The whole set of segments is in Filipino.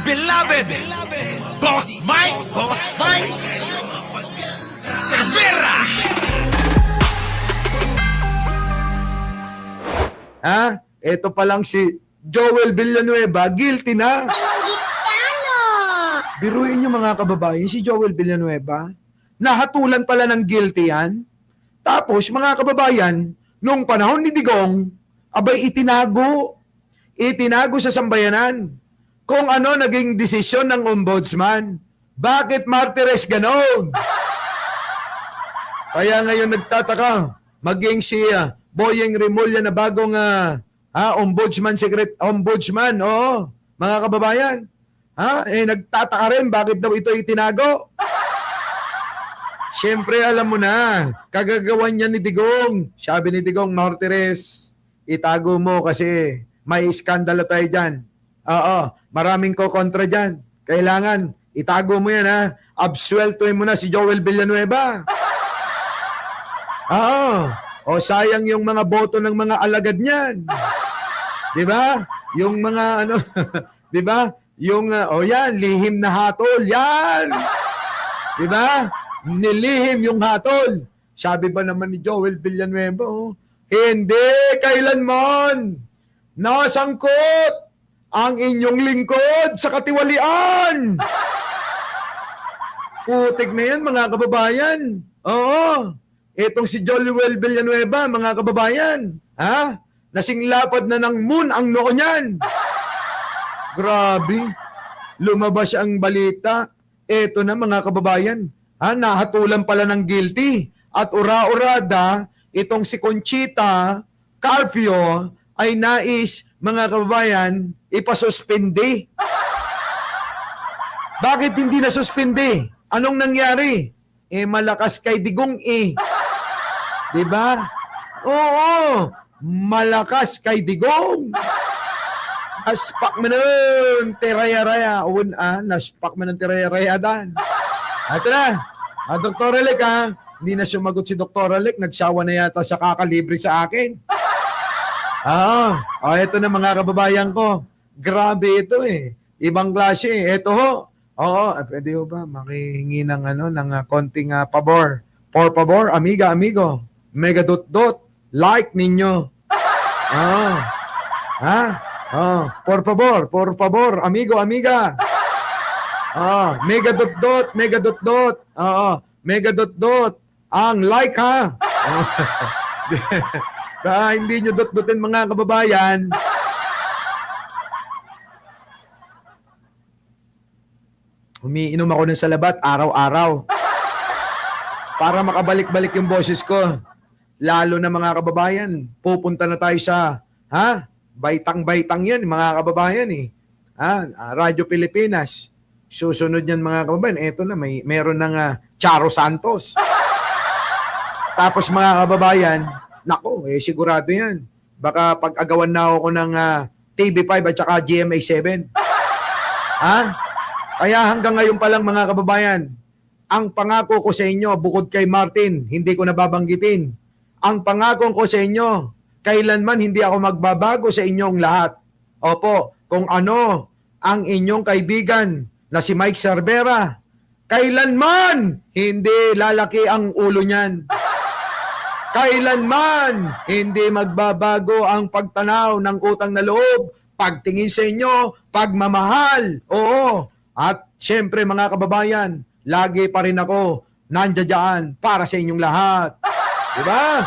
beloved Boss Mike Cervera. Ito pa lang si Joel Villanueva, guilty na. Biruin nyo mga kababayan, si Joel Villanueva, nahatulan pala ng guilty yan. Tapos mga kababayan, nung panahon ni Digong, abay itinago sa sambayanan kung ano naging desisyon ng ombudsman. Bakit Martires ganon? Kaya ngayon nagtataka, maging si Boyeng Remulla na bagong ombudsman, mga kababayan. Nagtataka rin bakit daw ito itinago. Siyempre alam mo na, kagagawan niya ni Digong. Sabi ni Digong, Martires, itago mo kasi may iskandalo tayo dyan. Maraming kokontra dyan. Kailangan, itago mo yan Absueltuin mo na si Joel Villanueva. Sayang yung mga boto ng mga alagad niyan. 'Di ba? Yung mga 'di ba? Yung yan, lihim na hatol, yan. 'Di ba? Nilihim yung hatol. Sabi ba naman ni Joel Villanueva, hindi kailanman nasangkot ang inyong lingkod sa katiwalian. Putik na yan, mga kababayan. Itong si Joel Villanueva, mga kababayan, nasinglapad na ng moon ang noo niyan. Grabe. Lumabas ang balita. Ito na, mga kababayan, nahatulan pala ng guilty. At ura-urada, itong si Conchita Carpio ay nais, mga kababayan, ipasuspindi. Bakit hindi nasuspindi? Anong nangyari? Malakas kay Digong Diba? Oo, malakas kay Digong. Naspak mo nun, tiraya-raya. Naspak mo nun, tiraya-raya dan. Ito na, Dr. Alec hindi na sumagot si Dr. Alec, nagsawa na yata sa kakalibre sa akin. Ito na mga kababayan ko. Grabe ito Ibang klase Ito ho. Pwede ho ba makihingi ng konting pabor? Por favor, amiga, amigo. Mega dot like ninyo. Por favor, amigo, amiga. Mega dot. Mega dot. Ang like hindi nyo dot-dotin mga kababayan. Umiinom ako ng salabat araw-araw para makabalik-balik yung boses ko. Lalo na mga kababayan, pupunta na tayo sa baitang-baitang yan, mga kababayan Radyo Pilipinas. Susunod yan mga kababayan. Eto na, meron ng Charo Santos. Tapos mga kababayan, nako, sigurado yan. Baka pag-agawan na ako ng TV5 at saka GMA7. Kaya hanggang ngayon pa lang mga kababayan, ang pangako ko sa inyo, bukod kay Martin, hindi ko nababanggitin. Ang pangako ko sa inyo, kailanman hindi ako magbabago sa inyong lahat. Opo, kung ano ang inyong kaibigan na si Mike Cervera, kailanman hindi lalaki ang ulo niyan. Kailanman hindi magbabago ang pagtanaw ng utang na loob, pagtingin sa inyo, pagmamahal. At syempre mga kababayan, lagi pa rin ako nandiyan para sa inyong lahat. Diba?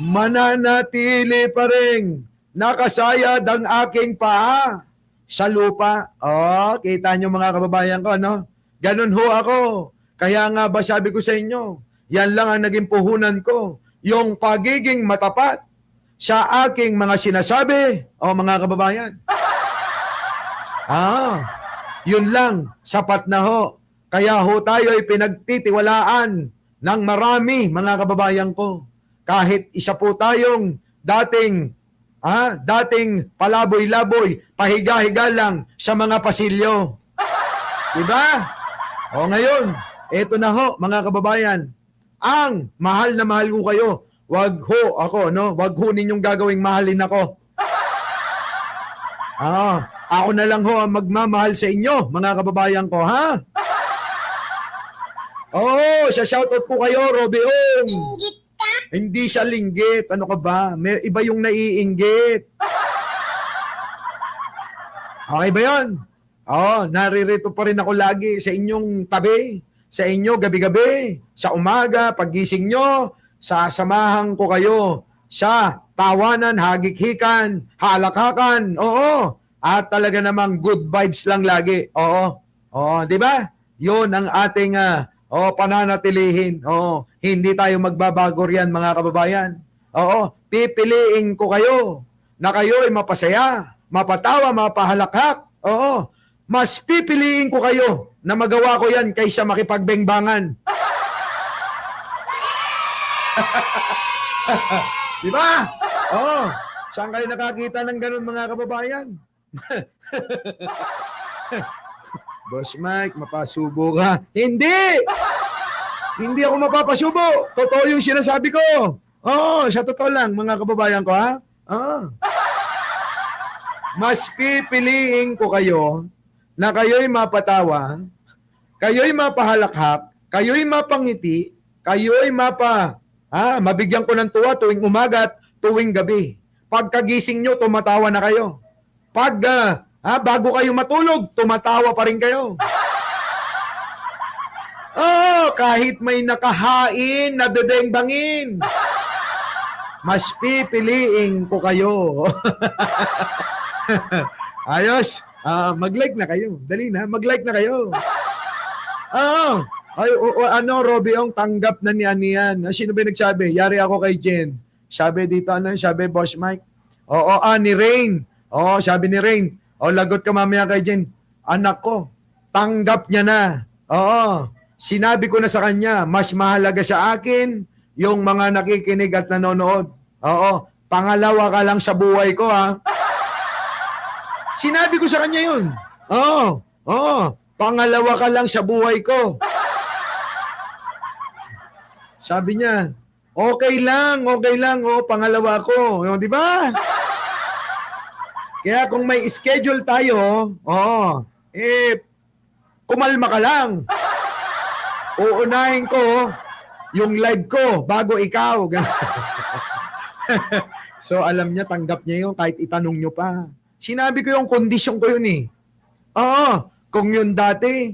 Mananatili pa rin nakasayad ang aking paa sa lupa. Kita nyo mga kababayan ko, Ganun ho ako. Kaya nga ba sabi ko sa inyo, yan lang ang naging puhunan ko. Yung pagiging matapat sa aking mga sinasabi, mga kababayan. Yun lang, sapat na ho. Kaya ho tayo ay pinagtitiwalaan ng marami, mga kababayan ko. Kahit isa po tayong dating palaboy-laboy, pahiga-higa lang sa mga pasilyo. Diba? Ngayon, eto na ho, mga kababayan. Ang mahal na mahal ko kayo. Wag ho ninyong gagawing mahalin ako. Ako na lang ho ang magmamahal sa inyo, mga kababayan ko, ha? Oo, sa shoutout ko kayo, Robeong. Inggit ka? Hindi siya linggit. Ano ka ba? May iba yung naiinggit. Okay ba yun? Oo, naririto pa rin ako lagi sa inyong tabi, sa inyo gabi-gabi, sa umaga, paggising nyo, sasamahan ko kayo sa tawanan, hagikhikan, halakhakan, oo. At talaga namang good vibes lang lagi, oo. Oo, di ba? Yun ang ating pananatilihin. Oo, hindi tayo magbabago riyan, mga kababayan. Oo, pipiliin ko kayo na kayo ay mapasaya, mapatawa, mapahalakhak. Oo, mas pipiliin ko kayo na magawa ko yan kaysa makipagbengbangan. Di ba? Oo. Saan kayo nakakita ng ganun, mga kababayan? Boss Mike, mapasubo ka. Hindi! Hindi ako mapapasubo. Totoo yung sinasabi ko. Oo, sa totoo lang, mga kababayan ko, ha? Oo. Mas pipiliin ko kayo na kayo'y mapatawa, kayo'y mapahalakhak, kayo'y mapangiti, kayo'y mabigyan ko ng tuwa tuwing umaga at tuwing gabi. Pagkagising nyo, tumatawa na kayo. Pag bago kayo matulog, tumatawa pa rin kayo. Kahit may nakahain na bebeng-bangin, mas pipiliin ko kayo. Ayos. Mag-like na kayo. Dali na, mag-like na kayo. Robiong, tanggap na niyan. Sino ba nagsabi? Yari ako kay Jen. Sabi dito, sabi, Boss Mike? Ni Rain. Sabi ni Rain. Lagot ka mamaya kay Jen. Anak ko, tanggap niya na. Sinabi ko na sa kanya, mas mahalaga sa akin yung mga nakikinig at nanonood. Pangalawa ka lang sa buhay ko, ha? Sinabi ko sa kanya yun. Pangalawa ka lang sa buhay ko. Sabi niya, okay lang, pangalawa ko. Di ba? Kaya kung may schedule tayo, kumalma ka lang. Uunahin ko yung live ko bago ikaw. So alam niya, tanggap niya yun kahit itanong niyo pa. Sinabi ko yung kondisyon ko yun eh. Kung yun dati,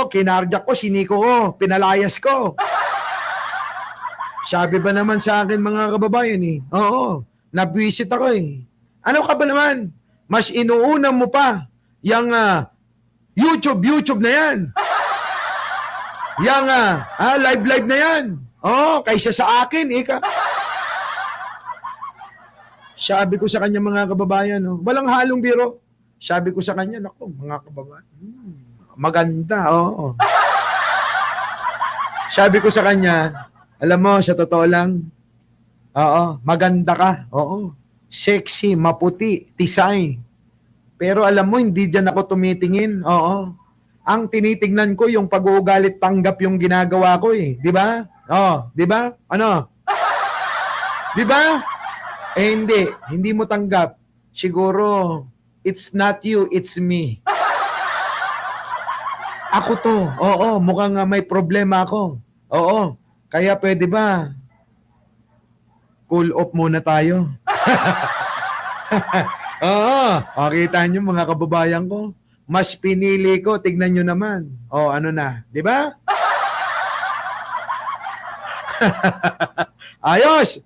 kinarjak ko, siniko ko, pinalayas ko. Sabi ba naman sa akin, mga kababayan eh, nabwisit ako eh. Ano ka ba naman? Mas inuuna mo pa yung YouTube na yan. Yung live na yan. Kaysa sa akin, Sabi ko sa kanya, mga kababayan, walang halong biro. Sabi ko sa kanya, naku, mga kababayan, maganda, Sabi ko sa kanya, alam mo, sa totoo lang, maganda ka, sexy, maputi, tisay. Pero alam mo, hindi dyan ako tumitingin, Ang tinitingnan ko, yung pag-uugalit tanggap yung ginagawa ko eh. Di ba? Di ba? Ano? Di ba? Hindi mo tanggap. Siguro, it's not you, it's me. Ako to. Mukhang may problema ako. Kaya pwede ba? Cool off muna tayo. Kita nyo, mga kababayan ko. Mas pinili ko, tignan nyo naman. Ano na? Di ba? Ayos!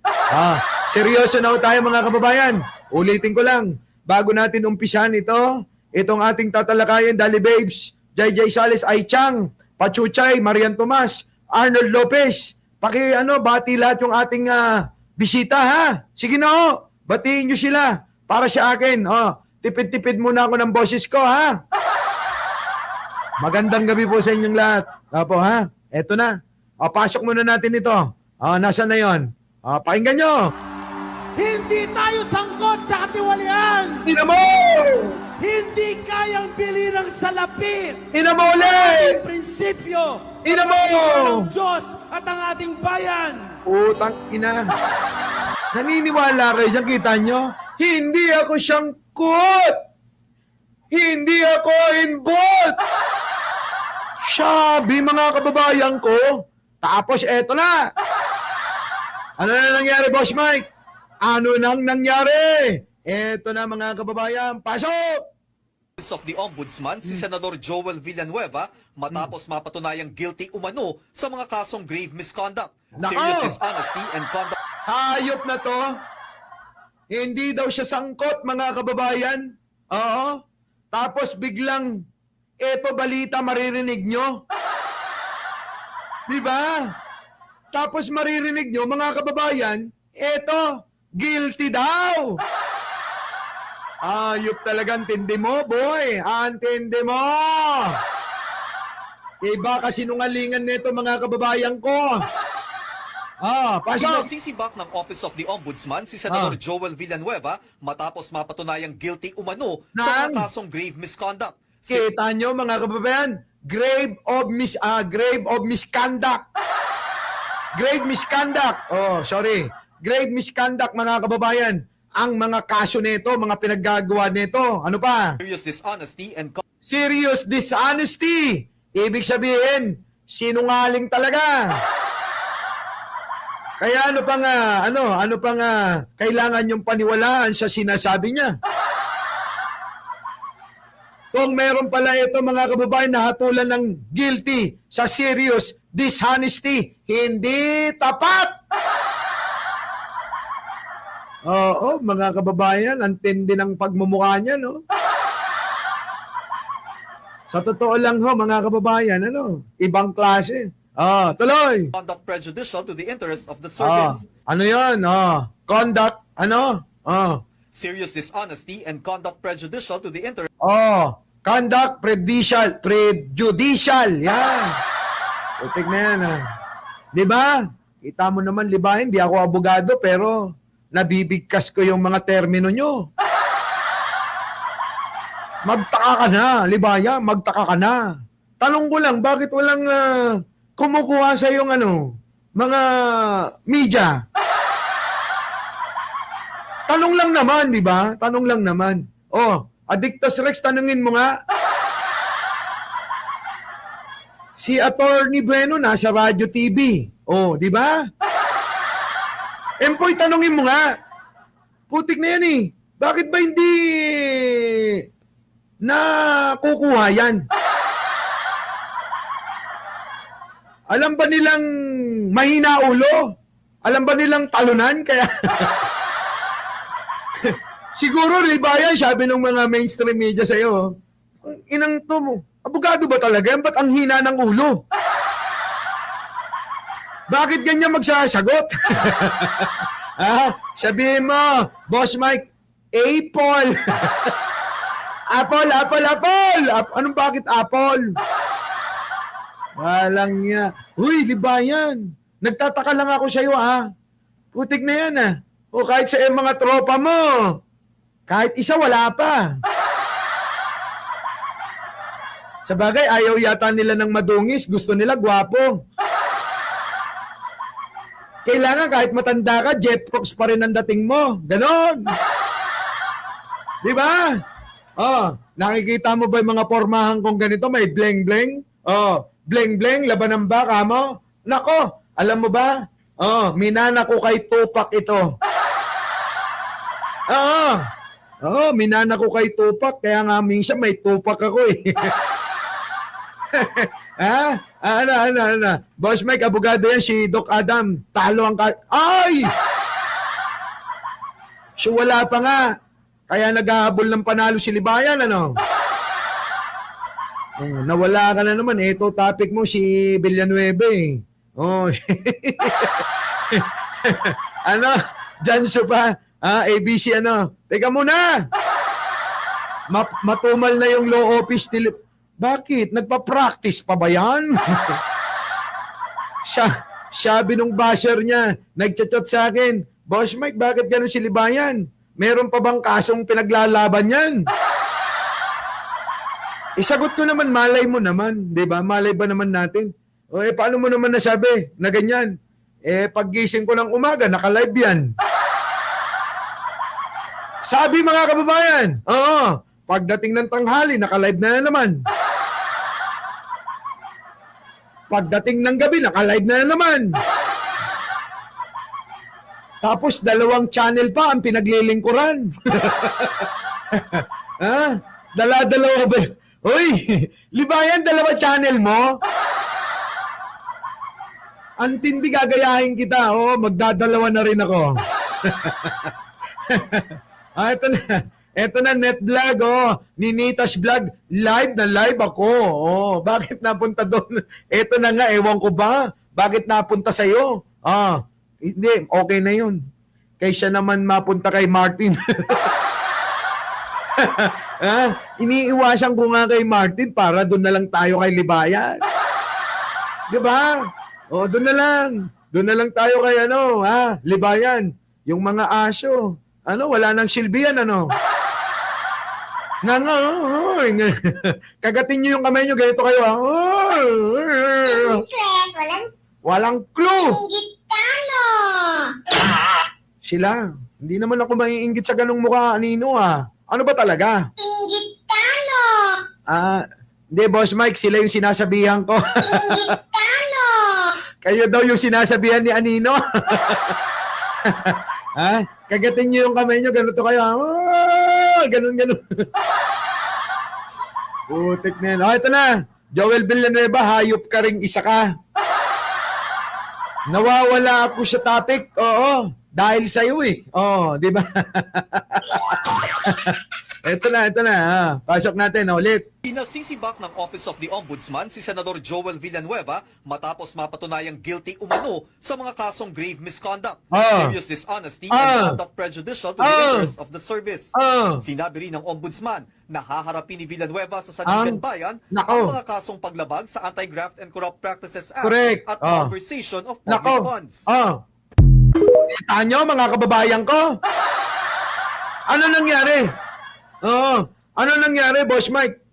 Seryoso na tayo, mga kababayan. Ulitin ko lang, bago natin umpisan itong ating tatalakayin, Dali Babes, JJ Sales, Ai Chang, Pachuchay, Marian Tomas, Arnold Lopez, bati lahat yung ating bisita, ha? Sige na, batiin nyo sila para sa akin. Tipid-tipid muna ako ng boses ko, ha? Magandang gabi po sa inyong lahat. Apo, ha? Eto na. Pasok muna natin ito. Nasaan na yon? Pakinggan nyo. Hindi tayo sangkot sa katiwalian. Ina mo! Hindi kayang bili ng salapit. Ina mo ulit! Ang prinsipyo Ina mo! ng Diyos at ang ating bayan. Utang ina. Naniniwala kayo dyan, kita nyo? Hindi ako sangkot Hindi ako involved! Sabi mga kababayan ko. Tapos eto na. Ano na nangyari, Boss Mike? Ano nang nangyari? Eto na mga kababayan. Pasok! Office of the Ombudsman, si Senador Joel Villanueva, matapos mapatunayang guilty umano sa mga kasong grave misconduct, Nako! serious dishonesty, and conduct Hayop na to. Hindi daw siya sangkot, mga kababayan. Oo. Tapos biglang, eto balita maririnig nyo. Diba? Tapos maririnig nyo, mga kababayan, eto, guilty daw. Ayop talagang tindi mo, boy. Antindi mo. Iba kasinungalingan nito, mga kababayan ko. Pasok. Sinasisibak ng Office of the Ombudsman si Senador Joel Villanueva matapos mapatunayang guilty umano sa Nang? mga kasong grave misconduct. Kita nyo, mga kababayan, grave of misconduct. Grave misconduct. Oh, sorry. Grave misconduct, mga kababayan. Ang mga kaso nito, mga pinaggagawa nito. Ano pa? Serious dishonesty and Serious dishonesty. Ibig sabihin, sinungaling talaga. Kaya ano pa nga kailangan yung paniwalaan sa sinasabi niya. Kung meron pala ito, mga kababayan, na hatulan ng guilty sa serious dishonesty, hindi tapat. Oo, mga kababayan, ang tindi ng pagmumukha niya, no? Sa totoo lang ho, mga kababayan, ibang klase. Tuloy. conduct prejudicial to the interest of the service. Ano yun? Conduct, Serious dishonesty and conduct prejudicial to the interest conduct prejudicial. Yan. Putik na yan, Di ba? Kita mo naman, libahin, di ako abogado, pero nabibigkas ko yung mga termino nyo. Magtaka ka na, libaya, magtaka ka na. Tanong ko lang, bakit walang kumukuha sa yung mga media? Tanong lang naman, di ba? Tanong lang naman. Addictus Rex, tanungin mo nga. Si Attorney Bueno nasa Radyo TV. Di ba? Empoy, tanungin mo nga. Putik na yan eh. Bakit ba hindi nakukuha yan? Alam ba nilang mahina ulo? Alam ba nilang talunan? Kaya siguro, Libayan, sabi ng mga mainstream media sa'yo, ang inang to mo, abogado ba talaga yan? Ba't ang hina ng ulo? Bakit ganyan magsasagot? Sabihin mo, Boss Mike, Apple. Apple. Anong bakit Apple? Walang niya. Uy, Libayan, nagtataka lang ako sa'yo, Putik na yan, O kahit sa mga tropa mo, kahit isa wala pa. Sa bagay, ayaw yata nila ng madungis. Gusto nila gwapo. Kailangan kahit matanda ka, Jeff Crooks pa rin ang dating mo. Ganon. Di ba? Nakikita mo ba yung mga pormahan kong ganito? May bling-bling. Bling-bling, laban ng baka mo. Nako, alam mo ba? Minana ko kay Tupac ito. Minana ko kay Tupac, kaya nga minsan may Tupac ako eh. Ano? Boss Mike, abogado yan, si Doc Adam. Talo ang Ay! So wala pa nga. Kaya naghahabol ng panalo si Libayan, nawala ka na naman. Ito topic mo, si Villanueva eh. Janso pa. ABC Teka muna. Matumal na yung law office. Bakit? Nagpa-practice pa ba yan? Sabi nung basher niya, nagchat-chat sa akin, Boss Mike, bakit ganun si Libayan? Meron pa bang kasong pinaglalaban yan? Isagot ko naman, malay mo naman. Diba? Malay ba naman natin? Paano mo naman nasabi na ganyan? Paggising ko ng umaga, naka-live yan. Sabi mga kababayan, Pagdating ng tanghali, naka-live na naman. Pagdating ng gabi, naka-live na naman. Tapos 2 channel pa ang pinaglilingkuran. Ha? Dala-dalawa ba? Uy, Libayan, 2 channel mo? Antindi, gagayahin kita. Oh, magdadalawa na rin ako. Ito na. Ito na, net vlog, oh. Ninitas vlog, live na live ako. Oh, bakit napunta doon? Ito na nga, ewan ko ba? Bakit napunta sa'yo? Hindi, okay na yun. Kaysa naman mapunta kay Martin. Iniiwasan ko nga kay Martin para doon na lang tayo kay Libayan. Di ba? O, doon na lang. Doon na lang tayo kay Libayan. Yung mga aso. Wala nang silbihan, Kagatin nyo yung kamay nyo, ganito kayo, Walang clue. Inggitano! Sila. Hindi naman ako maiinggit sa ganung mukha, Nino, Ano ba talaga? Inggitano! Hindi, Boss Mike, sila yung sinasabihan ko. Inggitano! Kayo daw yung sinasabihan ni Anino. Kagatin nyo yung kamay nyo, ganito kayo. Ganun. Putik na yan. Ito na. Joel Villanueva, hayop ka ring isa ka. Nawawala ako sa topic. Oo. Dahil sa'yo di ba? Ito na. Pasok natin ulit. Pinasisibak ng Office of the Ombudsman si Senador Joel Villanueva matapos mapatunayang guilty umano sa mga kasong grave misconduct, serious dishonesty, and conduct prejudicial to the interest of the service. Sinabi rin ng Ombudsman na haharapin ni Villanueva sa Sandigan Bayan ang mga kasong paglabag sa Anti-Graft and Corrupt Practices Act at malversation of public funds. Tanyo, mga kababayan ko. Ano nangyari? Ano nangyari, Boss Mike?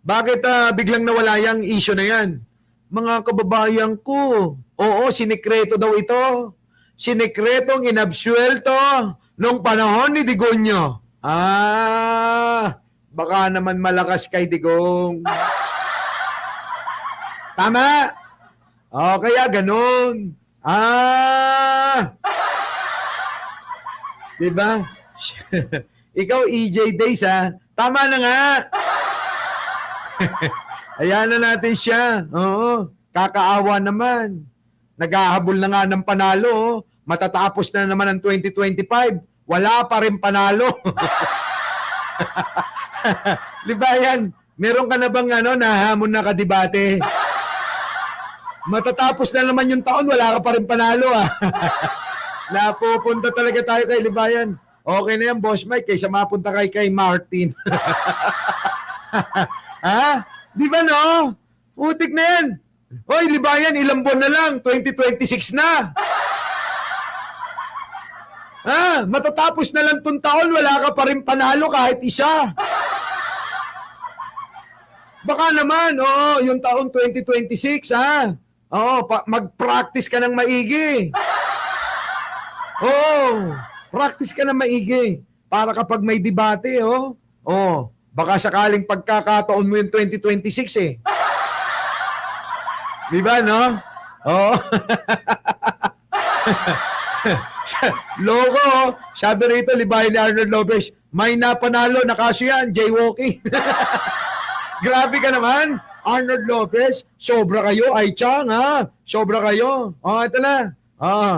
Bakit biglang nawala yung issue na yan? Mga kababayan ko, sinikreto daw ito. Sinikretong inabsuelto nung panahon ni Digonyo. Baka naman malakas kay Digong. Tama? Kaya ganun. Diba? Ikaw, EJ Days, tama na nga. Ayan na natin siya. Kakaawa naman. Naghahabol na nga ng panalo. Matatapos na naman ang 2025. Wala pa rin panalo. Libayan, meron ka na bang nahamon na kadibate? Matatapos na naman yung taon, wala ka pa rin panalo. Napupunta talaga tayo kay Libayan. Okay na yan, Boss Mike, kaysa mapunta kay Martin. Di ba Putik na yan. Hoy, Libayan, ilang buwan na lang. 2026 na. Matatapos na lang itong taon, wala ka pa rin panalo kahit isa. Baka naman, yung taon 2026, mag-practice ka ng maigi. Practice ka ng maigi. Para kapag may debate, baka sakaling pagkakataon mo yung 2026 Di ba, Logo, sabi rito, Libayan ni Arnold Lopez, may napanalo na kaso yan, jaywalking. Grabe ka naman, Arnold Lopez, sobra kayo, ay Chang, sobra kayo. Ito na.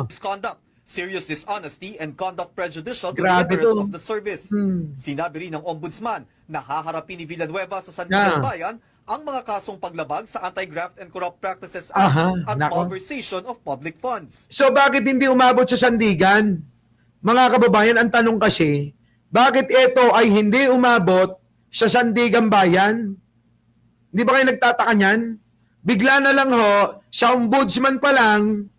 Misconduct, serious dishonesty, and conduct prejudicial to the Grabe interest to. of the service. Sinabi rin ng Ombudsman na haharapin ni Villanueva sa Sandigan Bayan ang mga kasong paglabag sa Anti-Graft and Corrupt Practices Act at malversation of public funds. So bakit hindi umabot sa Sandigan? Mga kababayan, ang tanong kasi, bakit ito ay hindi umabot sa Sandigan Bayan? Hindi ba kayo nagtataka niyan? Bigla na lang sa ombudsman pa lang,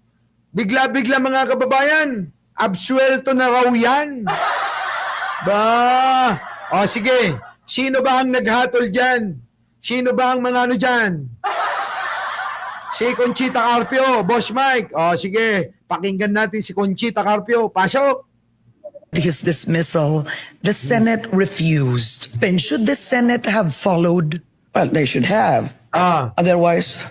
bigla-bigla mga kababayan, absuelto na raw yan. Sige, sino ba ang naghatol dyan? Sino ba ang mga dyan? Si Conchita Carpio, Boss Mike. Sige, pakinggan natin si Conchita Carpio. Pasok! his dismissal, the Senate refused. Then should the Senate have followed? Well, they should have. Ah, Otherwise,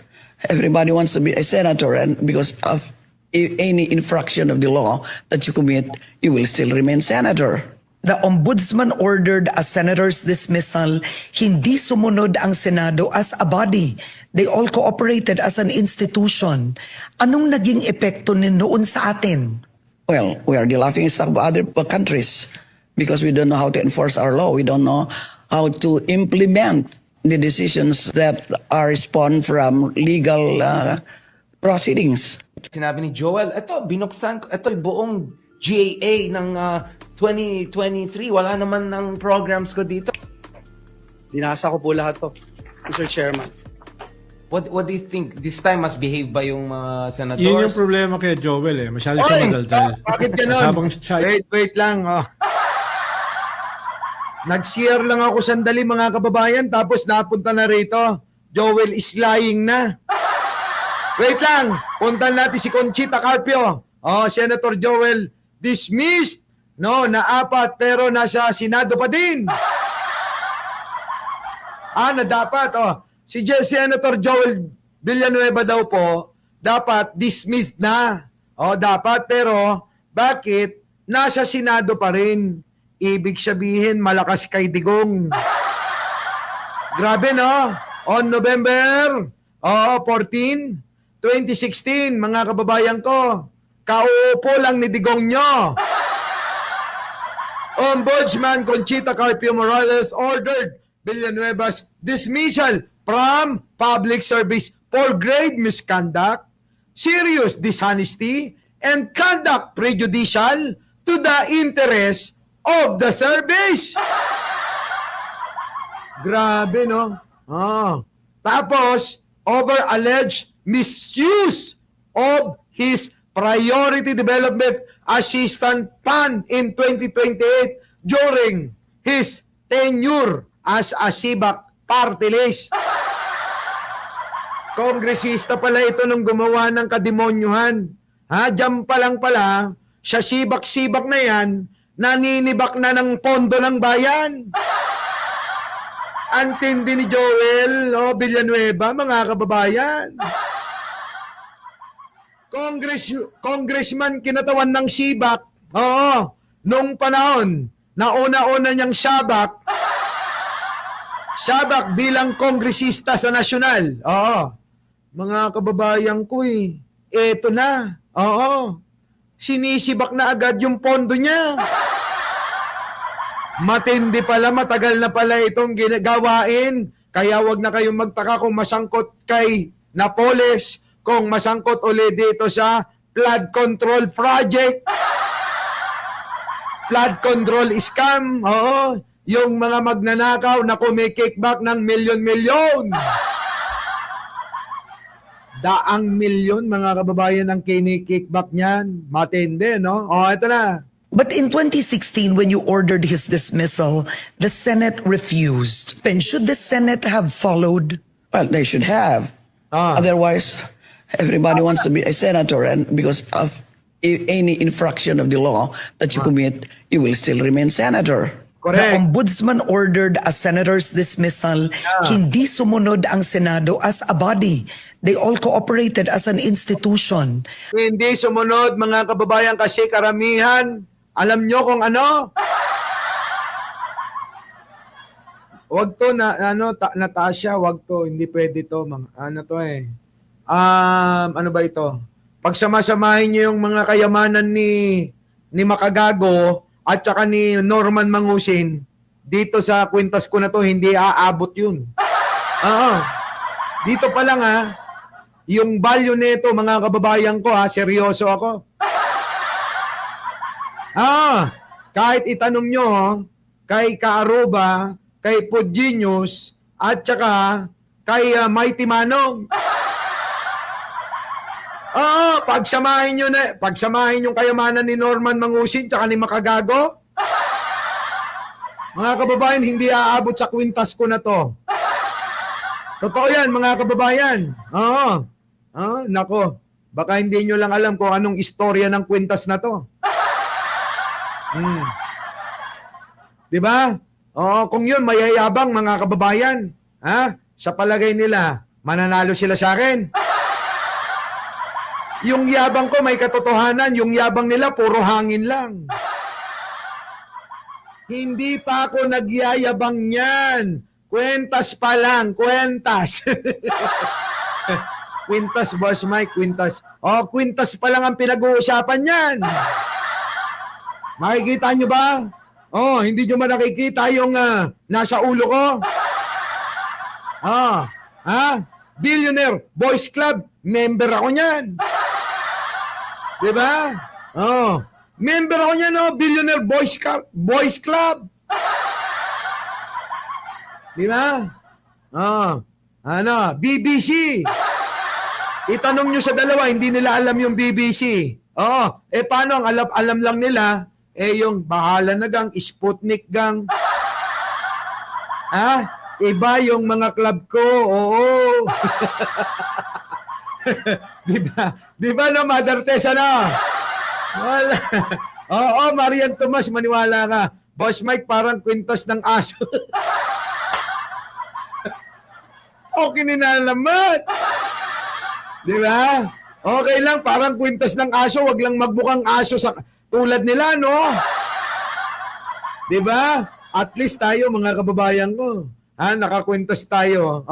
everybody wants to be a senator, and because of any infraction of the law that you commit, you will still remain senator. The Ombudsman ordered a senator's dismissal. Hindi sumunod ang Senado as a body. They all cooperated as an institution. Anong naging epekto noon sa atin? Well, we are the laughing stock of other countries because we don't know how to enforce our law. We don't know how to implement the decisions that are spawned from legal proceedings. Sinabi ni Joel, ito, binuksan ko, ito yung buong GAA ng 2023. Wala naman ng programs ko dito. Binasa ko po lahat to, Mr. Chairman. What do you think? This time mas behave ba yung mga senators? Yun yung problema kay Joel eh. Masyado siya madaldal. bakit ganun? Habang siya, Wait lang. Oh. Nag-share lang ako sandali mga kababayan tapos napunta na rito. Joel is lying na. Wait lang. Puntan natin si Conchita Carpio. Oh, Senator Joel dismissed. No, na 4 pero nasa Senado pa din. Na dapat. Oh, si Senator Joel Villanueva daw po dapat dismissed na. Oh, dapat pero bakit nasa Senado pa rin? Ibig sabihin, malakas kay Digong. Grabe, no? On November 14, 2016, mga kababayan ko, kauupo lang ni Digong nyo. Ombudsman Conchita Carpio Morales ordered Villanueva's dismissal from public service for grave misconduct, serious dishonesty, and conduct prejudicial to the interest of the service. Grabe, no? Tapos, over alleged misuse of his Priority Development Assistance Fund in 2028 during his tenure as a SIBAC party list. Kongresista pala ito nung gumawa ng kademonyuhan. Diyan pa lang pala, sa SIBAC-SIBAC na yan, naninibak na ng pondo ng bayan. Antindi ni Joel Villanueva, mga kababayan. Congressman kinatawan ng SIBAC. Nung panahon, nauna-una niyang SIBAC bilang kongresista sa nasyonal. Mga kababayan ko eto na. Sinisibak na agad yung pondo niya. Matindi pala, matagal na pala itong ginagawain. Kaya wag na kayong magtaka kung masangkot kay Napoles, kung masangkot ulit dito sa flood control project. Flood control scam. Yung mga magnanakaw na kumikickback ng milyon-milyon. Daang milyon, mga kababayan, ang kinikickback niyan. Matindi, no? Ito na. But in 2016, when you ordered his dismissal, the Senate refused. Then should the Senate have followed? Well, they should have. Otherwise, everybody wants to be a senator, and because of any infraction of the law that you commit, you will still remain senator. The Ombudsman ordered a senator's dismissal. Hindi sumunod ang Senado as a body. They all cooperated as an institution. Hindi sumunod, mga kababayan, kasi karamihan, alam nyo kung ano? Wag to Natasha, wag to, hindi pwede to, ano ba ito? Pagsamasamahin niyo yung mga kayamanan ni Makagago at saka ni Norman Mangusin, dito sa kwintas ko na to, hindi aabot yun. Dito pa lang yung value nito, mga kababayan ko, seryoso ako. Kahit itanong nyo, kay Kaaruba, kay Pudginius, at saka kay Mighty Manong. Pagsamahin yung kayamanan ni Norman Mangusin tsaka ni Makagago. Mga kababayan, hindi aabot sa kwintas ko na to. Totoo yan, mga kababayan. Nako, baka hindi nyo lang alam kung anong istorya ng kwintas na to. Di ba? Oo, kung yun, mayayabang mga kababayan. Ha? Sa palagay nila, mananalo sila sa akin. Yung yabang ko may katotohanan, yung yabang nila puro hangin lang. Hindi pa ako nagyayabang niyan. Kwentas pa lang, kwentas. Kwintas, Boss Mike, kwintas. Oh, kwintas pa lang ang pinag-uusapan niyan. Makikita nyo ba? Oh, hindi nyo ba nakikita yung nasa ulo ko? Billionaire Boys Club, member ako niyan. Di ba? Oh, member ako niyan, no? Billionaire Boys Club. Di ba? Oh, BBC. Itanong nyo sa dalawa, hindi nila alam yung BBC. Oo. Paano ang alam lang nila? Yung bahala na gang, Sputnik gang. Iba yung mga club ko. Oo. Di ba no, Mother Tessa, no? Wala. Oo, Marian Tomas, maniwala ka. Boss Mike, parang kwintas ng aso. Okay, ninalaman. Di ba? Okay lang, parang kwintas ng aso, wag lang magbukang aso sa tulad nila, no? Di ba? At least tayo, mga kababayan ko, nakakwintas tayo,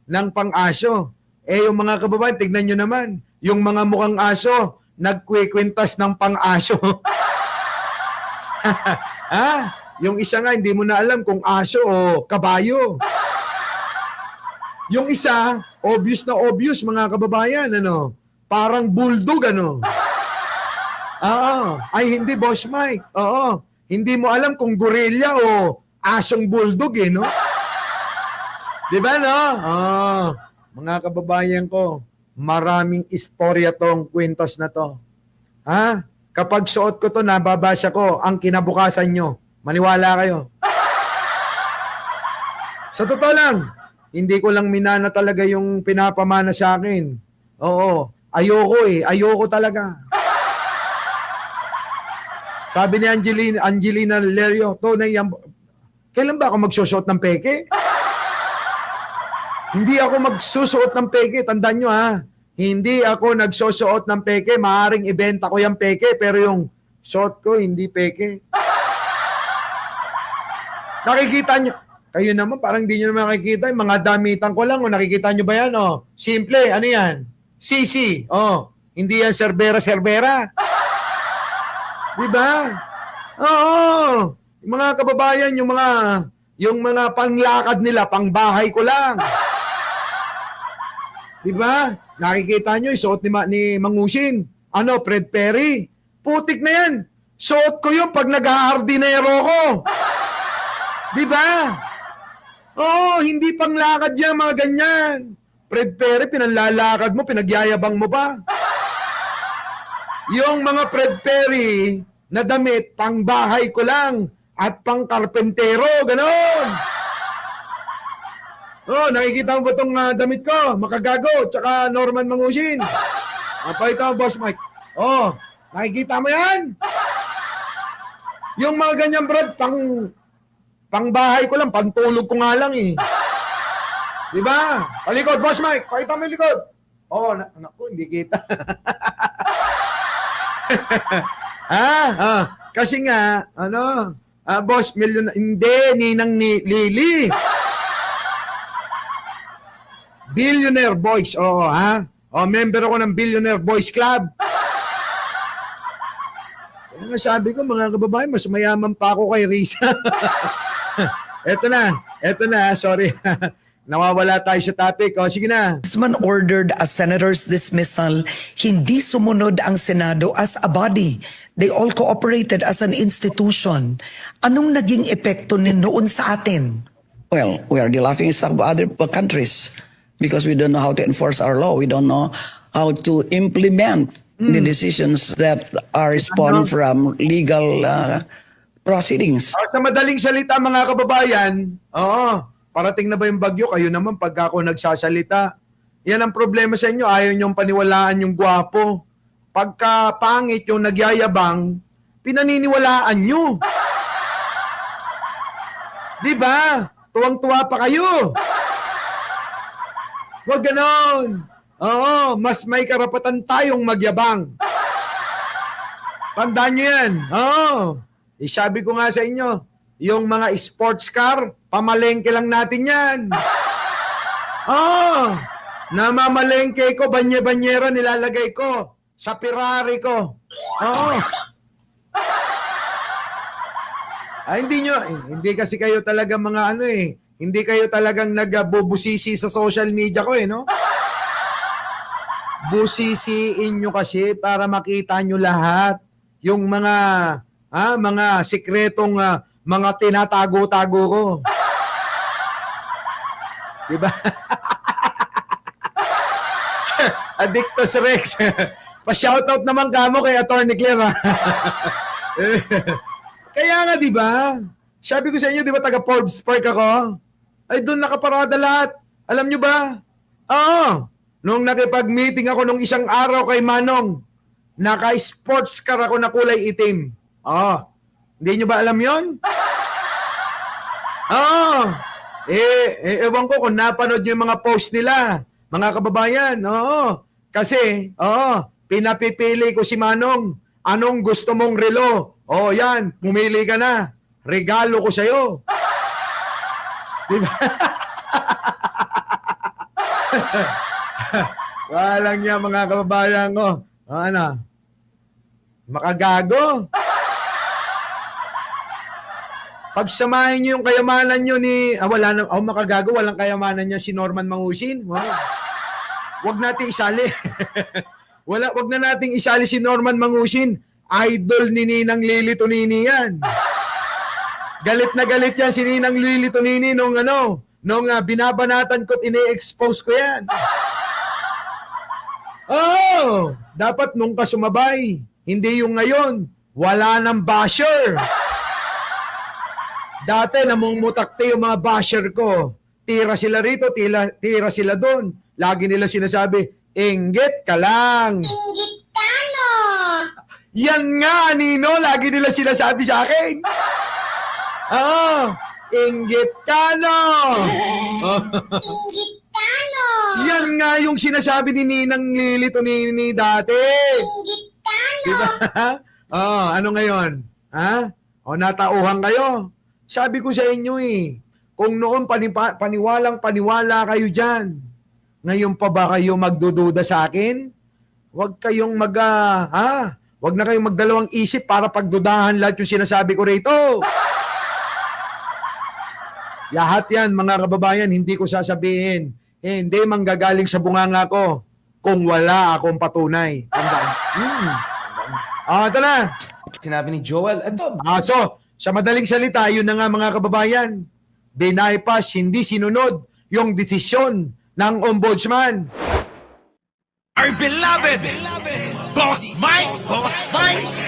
ng pang-aso. Yung mga kababayan, tignan nyo naman, yung mga mukhang aso, nagkwikwintas ng pang-aso. Yung isa nga, hindi mo na alam kung aso o kabayo. Yung isa, obvious na obvious, mga kababayan, parang bulldog, Ay, hindi, Boss Mike. Hindi mo alam kung gorilla o asong bulldog, no? Di ba, no? Mga kababayan ko, maraming istorya tong kwintas na to. Kapag suot ko to, nababasa ko ang kinabukasan nyo. Maniwala kayo. Sa totoo lang, hindi ko lang minana talaga yung pinapamana sa akin. Oo. Ayoko talaga. Sabi ni Angelina Lerio, kailan ba ako magsusuot ng peke? Hindi ako magsusuot ng peke. Tandaan nyo, Hindi ako nagsusuot ng peke. Maaring ibenta ko yung peke, pero yung suot ko, hindi peke. Nakikita nyo. Kayo naman, parang di nyo naman nakikita. Yung mga damitan ko lang. Nakikita nyo ba yan? Simple. Ano yan? Sisi. Hindi yan Cerbera. Diba? Oo. Yung mga kababayan, yung mga panglakad nila, pangbahay ko lang. Diba? Nakikita nyo, isuot ni Mangusin. Fred Perry. Putik na yan. Suot ko yun pag nag-hardinero ko. Diba? Oo, hindi panglakad yan, mga ganyan. Fred Perry, pinanlalakad mo, pinagyayabang mo ba? Yung mga Fred Perry na damit, pang bahay ko lang at pang karpentero, ganon. Nakikita mo ba itong damit ko? Makagago, tsaka Norman Mangusin. Ito, Boss Mike. Nakikita mo yan? Yung mga ganyan, Brad, pang bahay ko lang, pantulog ko nga lang eh. Diba? Palikod, Boss Mike. Pakita mo yung likod. Naku, hindi kita. Kasi nga, Boss, hindi, Ninang Lili. Billionaire Boys, member ako ng Billionaire Boys Club. Kaya nga sabi ko, mga kababayan, mas mayaman pa ako kay Risa. Eto na, sorry. Nawawala tayo sa topic. Sige na. Congressman ordered a senator's dismissal. Hindi sumunod ang Senado as a body. They all cooperated as an institution. Anong naging epekto noon sa atin? Well, we are the laughing stock of other countries because we don't know how to enforce our law. We don't know how to implement the decisions that are spawned from legal proceedings. Sa madaling salita, mga kababayan, parating na ba yung bagyo? Kayo naman, pag ako nagsasalita, yan ang problema sa inyo. Ayaw niyong paniwalaan yung gwapo. Pagka pangit yung nagyayabang, pinaniniwalaan nyo. Di ba? Tuwang-tuwa pa kayo. Huwag ganon. Oo, mas may karapatan tayong magyabang. Tandaan nyo yan. Oo. Sabi ko nga sa inyo, yung mga sports car, pamalengke lang natin yan. Oo. Namamalengke ko, banye-banyera nilalagay ko sa Ferrari ko. Oo. Ay, hindi kasi kayo talaga mga hindi kayo talagang nagbubusisi sa social media ko no? Busisiin nyo kasi para makita nyo lahat yung mga sikretong mga tinatago-tago ko. Diba? Addictus Rex. Pa-shoutout naman kamo kay Atty. Claire. Kaya nga, di ba? Sabi ko sa inyo, di ba, taga Forbes Park ako? Ay, doon nakaparada lahat. Alam nyo ba? Oo. Nung nakipag-meeting ako nung isang araw kay Manong, naka-sports car ako na kulay itim. Oo. Hindi nyo ba alam yon? Oo. Ewan ko kung napanood nyo yung mga post nila. Mga kababayan, oo. Kasi, pinapipili ko si Manong. Anong gusto mong relo? Oh, yan, pumili ka na. Regalo ko sa'yo. Diba? Walang niya mga kababayan ko. Ano? Makagago. Pagsamahin niyo yung kayamanan niyo ni... makagago, walang kayamanan niya si Norman Mangusin. Wow. Wag nating isali. Wag na nating isali si Norman Mangusin. Idol ni Ninang Lili Tonini yan. Galit na galit yan si Ninang Lili Tonini nung binabanatan ko at ini-expose ko yan. Oh, dapat nung ka sumabay. Hindi yung ngayon. Wala nang basher. Dati namumutakti yung mga basher ko. Tira sila rito, tira sila doon. Lagi nila sinasabi, inggit ka lang. Inggit ka, no? Yan nga, Nino. Lagi nila sinasabi sa akin. Inggit ka, no? Inggit ka, no? Yan nga yung sinasabi ni Ninang Lili Tonini dati. Inggit ka, no? Diba? Ano ngayon? Ha? Natauhan kayo. Sabi ko sa inyo kung noon paniwalang-paniwala kayo dyan, ngayon pa ba kayo magdududa sa akin? Huwag kayong Huwag na kayong magdalawang isip para pagdudahan lahat yung sinasabi ko rito. Lahat yan, mga kababayan, hindi ko sasabihin. Hindi manggagaling sa bunganga ko kung wala akong patunay. Tandaan. Ito na. Sinabi ni Joel, ito, So, sa madaling salita, yun na nga mga kababayan, binaypas, hindi sinunod yung desisyon ng ombudsman. Our beloved Boss Mike! Boss Mike!